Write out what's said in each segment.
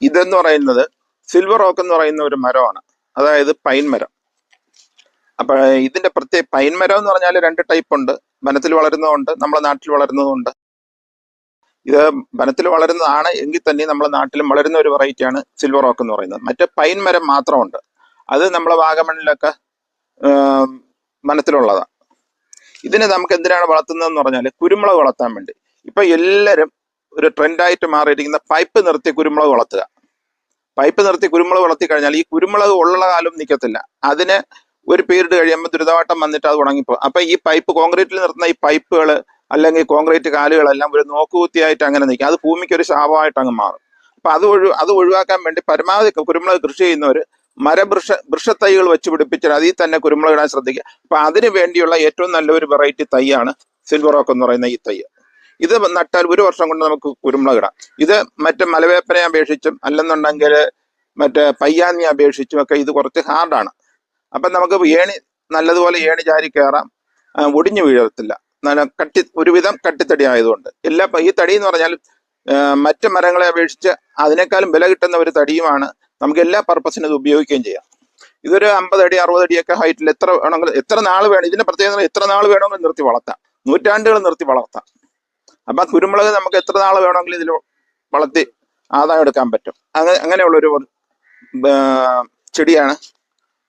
ഇതെന്ന് പറയുന്നത് സിൽവർ ഓക്ക് എന്ന് പറയുന്ന ഒരു മരമാണ്, അതായത് പൈൻ മരം. അപ്പൊ ഇതിന്റെ പ്രത്യേക പൈൻ മരം എന്ന് പറഞ്ഞാൽ 2 ടൈപ്പ് ഉണ്ട്. വനത്തിൽ വളരുന്നതുണ്ട്, നമ്മുടെ നാട്ടിൽ വളരുന്നതുണ്ട്. ഇത് വനത്തിൽ വളരുന്നതാണ് എങ്കിൽ തന്നെ നമ്മുടെ നാട്ടിലും വളരുന്ന ഒരു വെറൈറ്റിയാണ് സിൽവർ ഓക്ക് എന്ന് പറയുന്നത്. മറ്റേ പൈൻ മരം മാത്രമുണ്ട്, അത് നമ്മളെ വാഗമണ്ണിലൊക്കെ വനത്തിലുള്ളതാണ്. ഇതിനെ നമുക്ക് എന്തിനാണ് വളർത്തുന്നതെന്ന് പറഞ്ഞാൽ കുരുമുളക് വളർത്താൻ വേണ്ടി. ഇപ്പൊ എല്ലാവരും ഒരു ട്രെൻഡായിട്ട് മാറിയിരിക്കുന്ന പൈപ്പ് നിർത്തി കുരുമുളക് വളർത്തുക. പൈപ്പ് നിർത്തി കുരുമുളക് വളർത്തി കഴിഞ്ഞാൽ ഈ കുരുമുളക് ഉള്ള കാലം നിൽക്കത്തില്ല. അതിന് ഒരു പീരീഡ് കഴിയുമ്പോൾ ദുരിതവാട്ടം വന്നിട്ട് അത് ഉണങ്ങിപ്പോ. അപ്പൊ ഈ പൈപ്പ് കോൺക്രീറ്റിൽ നിർത്തുന്ന ഈ പൈപ്പുകൾ അല്ലെങ്കിൽ കോൺക്രീറ്റ് കാലുകളെല്ലാം ഒരു നോക്കുകുത്തിയായിട്ട് അങ്ങനെ നിൽക്കും. അത് ഭൂമിക്ക് ഒരു ശാപമായിട്ട് അങ്ങ് മാറും. അപ്പൊ അത് ഒഴിവാക്കാൻ വേണ്ടി പരമാവധി കുരുമുളക് കൃഷി ചെയ്യുന്നവർ വൃക്ഷത്തൈകൾ വെച്ച് പിടിപ്പിച്ചാൽ അതിൽ തന്നെ കുരുമുളക് ഇടാൻ ശ്രദ്ധിക്കുക. അപ്പൊ അതിന് വേണ്ടിയുള്ള ഏറ്റവും നല്ലൊരു വെറൈറ്റി തൈയാണ് സിൽവർ ഓക്ക് എന്ന് പറയുന്ന ഈ തൈ. ഇത് നട്ടാൽ 1 വർഷം കൊണ്ട് നമുക്ക് കുരുമുളക് ഇടാം. ഇത് മറ്റേ മലവേപ്പനെ അപേക്ഷിച്ചും അല്ലെന്നുണ്ടെങ്കിൽ മറ്റേ പയ്യാന്നിയെ അപേക്ഷിച്ചും ഒക്കെ ഇത് കുറച്ച് ഹാർഡാണ്. അപ്പം നമുക്ക് നല്ലതുപോലെ ഏണി ചാരി കയറാം, ഒടിഞ്ഞു വീഴത്തില്ല. ഒരുവിധം കട്ടിത്തടി ആയതുകൊണ്ട് ഈ തടി എന്ന് പറഞ്ഞാൽ മറ്റ് മരങ്ങളെ അപേക്ഷിച്ച് അതിനേക്കാളും വില കിട്ടുന്ന ഒരു തടിയുമാണ്. നമുക്ക് എല്ലാ പർപ്പസിനും ഇത് ഉപയോഗിക്കുകയും ചെയ്യാം. ഇതൊരു 50 അടി 60 അടിയൊക്കെ ഹൈറ്റിൽ എത്ര നാൾ വേണം. ഇതിന്റെ പ്രത്യേകത എത്ര നാൾ വേണമെങ്കിലും നിർത്തി വളർത്താം, നൂറ്റാണ്ടുകൾ നിർത്തി വളർത്താം. അപ്പൊ കുരുമുളക് നമുക്ക് എത്ര നാൾ വേണമെങ്കിലും ഇതിൽ വളർത്തി ആദായം എടുക്കാൻ പറ്റും. അങ്ങനെയുള്ളൊരു ചെടിയാണ്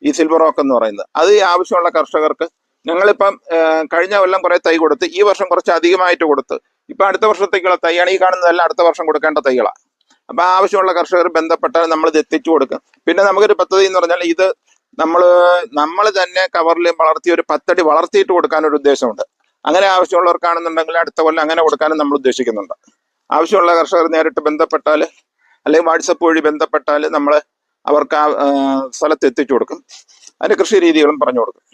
ഈ സിൽവർ ഓക്ക് എന്ന് പറയുന്നത്. അത് ഈ ആവശ്യമുള്ള കർഷകർക്ക് ഞങ്ങളിപ്പം കഴിഞ്ഞ കൊല്ലം കുറെ തൈ കൊടുത്ത്, ഈ വർഷം കുറച്ച് അധികമായിട്ട് കൊടുത്ത്, ഇപ്പൊ അടുത്ത വർഷത്തേക്കുള്ള തൈയാണ് ഈ കാണുന്നതെല്ലാം. അടുത്ത വർഷം കൊടുക്കേണ്ട തൈകളാണ്. അപ്പൊ ആവശ്യമുള്ള കർഷകർ ബന്ധപ്പെട്ടാൽ നമ്മൾ ഇത് എത്തിച്ചു കൊടുക്കും. പിന്നെ നമുക്കൊരു പദ്ധതി എന്ന് പറഞ്ഞാൽ ഇത് നമ്മൾ തന്നെ കവറിൽ വളർത്തി ഒരു 10 അടി വളർത്തിയിട്ട് കൊടുക്കാനൊരു ഉദ്ദേശമുണ്ട്. അങ്ങനെ ആവശ്യമുള്ളവർക്കാണെന്നുണ്ടെങ്കിൽ അടുത്ത കൊല്ലം അങ്ങനെ കൊടുക്കാനും നമ്മൾ ഉദ്ദേശിക്കുന്നുണ്ട്. ആവശ്യമുള്ള കർഷകർ നേരിട്ട് ബന്ധപ്പെട്ടാൽ അല്ലെങ്കിൽ വാട്സപ്പ് വഴി ബന്ധപ്പെട്ടാൽ നമ്മൾ അവർക്ക് ആ സ്ഥലത്ത് എത്തിച്ചു കൊടുക്കും. അതിന്റെ കൃഷി രീതികളും പറഞ്ഞു കൊടുക്കും.